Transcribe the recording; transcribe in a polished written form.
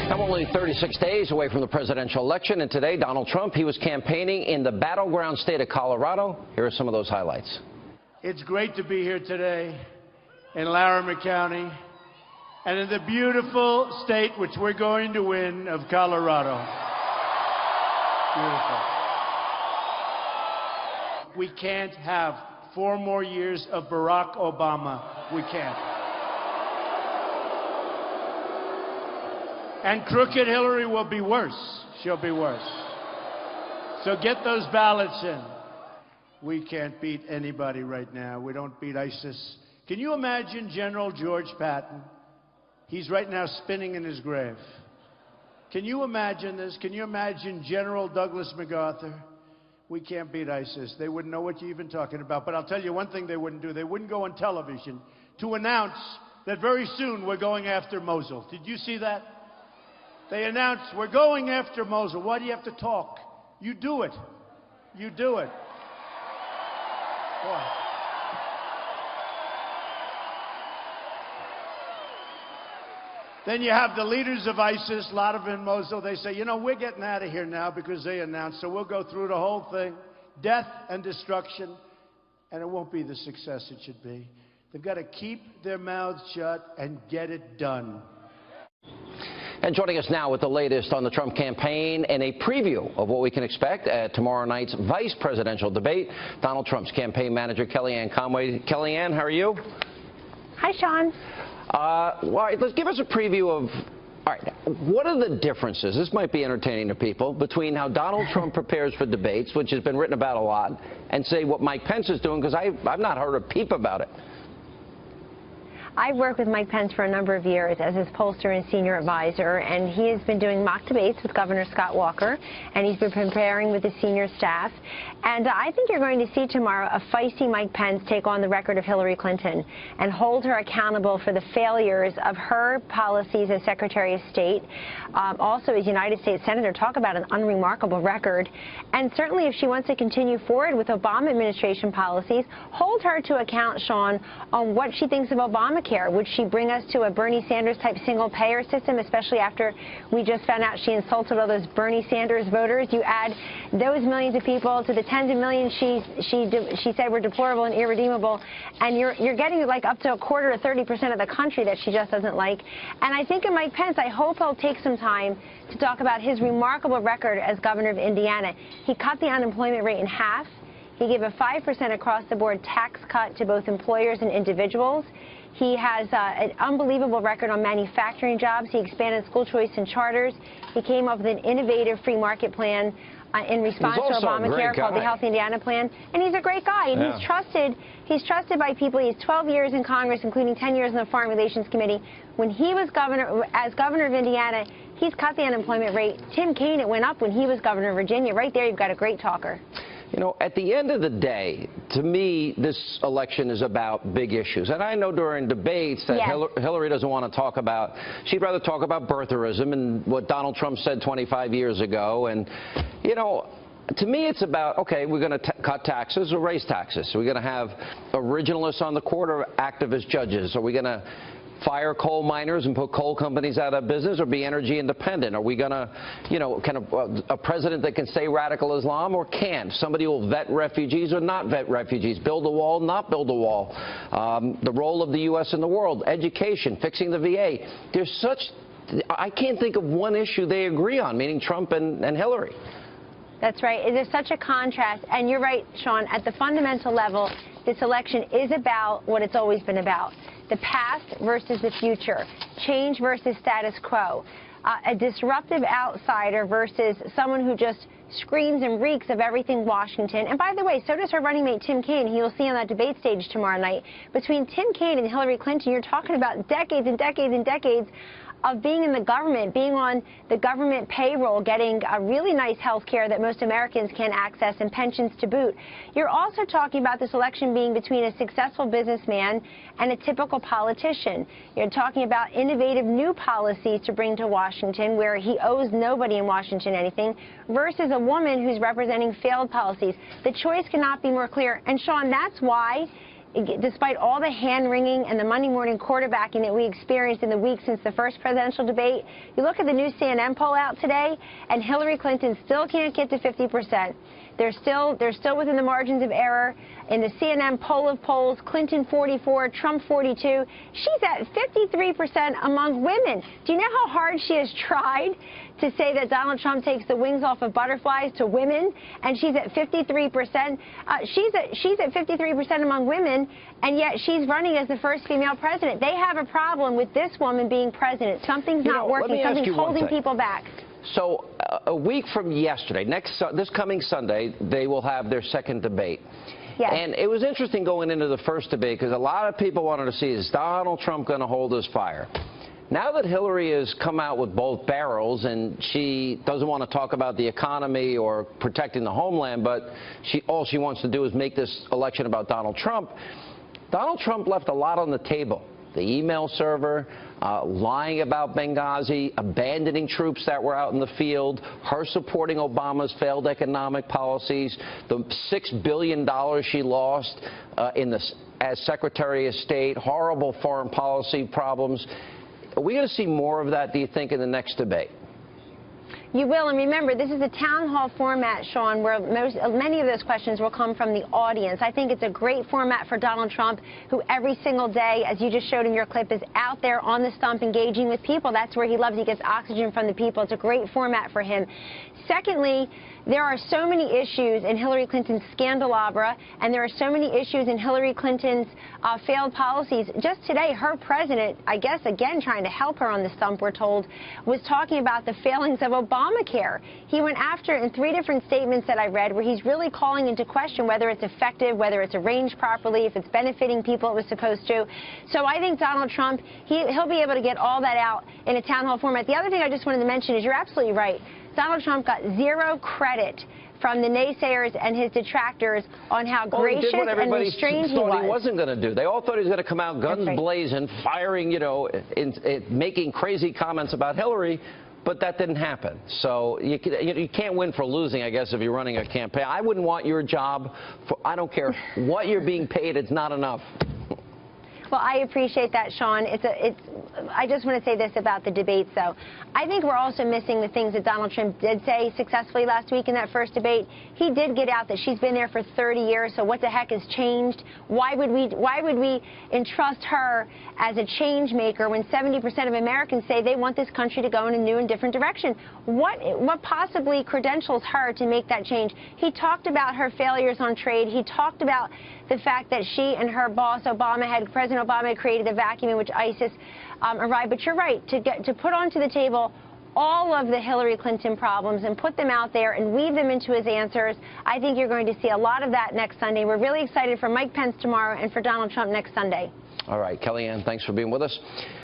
Now, only 36 days away from the presidential election, and today, Donald Trump, he was campaigning in the battleground state of Colorado. Here are some of those highlights. It's great to be here today in Larimer County and in the beautiful state which we're going to win of Colorado. Beautiful. We can't have 4 more years of Barack Obama. We can't. And crooked Hillary will be worse. She'll be worse. So get those ballots in. We can't beat anybody right now. We don't beat ISIS. Can you imagine General George Patton? He's right now spinning in his grave. Can you imagine this? Can you imagine General Douglas MacArthur? We can't beat ISIS. They wouldn't know what you're even talking about. But I'll tell you one thing they wouldn't do. They wouldn't go on television to announce that very soon we're going after Mosul. Did you see that? They announced, we're going after Mosul. Why do you have to talk? You do it. You do it. Boy. Then you have the leaders of ISIS, a lot of them in Mosul. They say, you know, we're getting out of here now because they announced, so we'll go through the whole thing. Death and destruction, and it won't be the success it should be. They've got to keep their mouths shut and get it done. And joining us now with the latest on the Trump campaign and a preview of what we can expect at tomorrow night's vice presidential debate, Donald Trump's campaign manager, Kellyanne Conway. Kellyanne, how are you? Hi, Sean. All right, let's give us a preview of, all right, what are the differences, this might be entertaining to people, between how Donald Trump prepares for debates, which has been written about a lot, and say what Mike Pence is doing, because I've not heard a peep about it. I've worked with Mike Pence for a number of years as his pollster and senior advisor, and he has been doing mock debates with Governor Scott Walker, and he's been preparing with his senior staff. And I think you're going to see tomorrow a feisty Mike Pence take on the record of Hillary Clinton and hold her accountable for the failures of her policies as Secretary of State. Also, as United States Senator, talk about an unremarkable record. And certainly if she wants to continue forward with Obama administration policies, hold her to account, Sean, on what she thinks of Obamacare. Would she bring us to a Bernie Sanders-type single-payer system, especially after we just found out she insulted all those Bernie Sanders voters? You add those millions of people to the tens of millions she said were deplorable and irredeemable, and you're getting like up to a quarter or 30% of the country that she just doesn't like. And I think in Mike Pence, I hope he'll take some time to talk about his remarkable record as governor of Indiana. He cut the unemployment rate in half. He gave a 5% across-the-board tax cut to both employers and individuals. He has an unbelievable record on manufacturing jobs. He expanded school choice and charters. He came up with an innovative free market plan in response to Obamacare called the Healthy Indiana Plan. And he's a great guy. And he's trusted by people. He has 12 years in Congress, including 10 years in the Foreign Relations Committee. When he was as governor of Indiana, he's cut the unemployment rate. Tim Kaine, it went up when he was governor of Virginia. Right there, you've got a great talker. You know, at the end of the day, to me, this election is about big issues. And I know during debates that Hillary doesn't want to talk about, she'd rather talk about birtherism and what Donald Trump said 25 years ago. And, you know, to me, it's about, okay, we're going to cut taxes or raise taxes. Are we going to have originalists on the court or activist judges? Are we going to fire coal miners and put coal companies out of business, or be energy independent? Are we going to, you know, kind of a president that can say radical Islam or can't? Somebody who will vet refugees or not vet refugees, build a wall, not build a wall. The role of the U.S. in the world, education, fixing the VA. There's such, I can't think of one issue they agree on, meaning Trump and Hillary. That's right. There's such a contrast. And you're right, Sean, at the fundamental level, this election is about what it's always been about. The past versus the future, change versus status quo, a disruptive outsider versus someone who just screams and reeks of everything Washington. And by the way, so does her running mate Tim Kaine, who you'll see on that debate stage tomorrow night. Between Tim Kaine and Hillary Clinton, you're talking about decades and decades and decades of being in the government, being on the government payroll, getting a really nice health care that most Americans can't access, and pensions to boot. You're also talking about this election being between a successful businessman and a typical politician. You're talking about innovative new policies to bring to Washington where he owes nobody in Washington anything, versus a woman who's representing failed policies. The choice cannot be more clear. And Sean, that's why despite all the hand-wringing and the Monday morning quarterbacking that we experienced in the week since the first presidential debate, you look at the new CNN poll out today, and Hillary Clinton still can't get to 50%. They're still within the margins of error. In the CNN poll of polls, Clinton 44, Trump 42. She's at 53% among women. Do you know how hard she has tried to say that Donald Trump takes the wings off of butterflies to women? And she's at 53%. She's at 53% among women, and yet she's running as the first female president. They have a problem with this woman being president. Something's not working. Something's holding people back. So a week from yesterday, this coming Sunday, they will have their second debate. Yes. And it was interesting going into the first debate because a lot of people wanted to see, is Donald Trump going to hold his fire? Now that Hillary has come out with both barrels and she doesn't want to talk about the economy or protecting the homeland, but all she wants to do is make this election about Donald Trump left a lot on the table. The email server, lying about Benghazi, abandoning troops that were out in the field, her supporting Obama's failed economic policies, the $6 billion she lost as Secretary of State, horrible foreign policy problems. Are we going to see more of that, do you think, in the next debate? You will, and remember, this is a town hall format, Sean, where many of those questions will come from the audience. I think it's a great format for Donald Trump, who every single day, as you just showed in your clip, is out there on the stump engaging with people. That's where he loves. He gets oxygen from the people. It's a great format for him. Secondly, there are so many issues in Hillary Clinton's scandalabra, and there are so many issues in Hillary Clinton's failed policies. Just today, her president, I guess, again, trying to help her on the stump, we're told, was talking about the failings of Obamacare. He went after it in 3 different statements that I read, where he's really calling into question whether it's effective, whether it's arranged properly, if it's benefiting people it was supposed to. So I think Donald Trump, he'll be able to get all that out in a town hall format. The other thing I just wanted to mention is you're absolutely right. Donald Trump got 0 credit from the naysayers and his detractors on how gracious and restrained he was. He wasn't going to do. They all thought he was going to come out guns blazing, firing, making crazy comments about Hillary. But that didn't happen. So you can't win for losing, I guess, if you're running a campaign. I wouldn't want your job. I don't care what you're being paid. It's not enough. Well, I appreciate that, Sean. I just want to say this about the debates, though. I think we're also missing the things that Donald Trump did say successfully last week in that first debate. He did get out that she's been there for 30 years, so what the heck has changed? Why would we entrust her as a change maker when 70% of Americans say they want this country to go in a new and different direction? What possibly credentials her to make that change? He talked about her failures on trade. He talked about the fact that she and her boss, President Obama, had created a vacuum in which ISIS arrived. But you're right, to put onto the table all of the Hillary Clinton problems and put them out there and weave them into his answers, I think you're going to see a lot of that next Sunday. We're really excited for Mike Pence tomorrow and for Donald Trump next Sunday. All right, Kellyanne, thanks for being with us.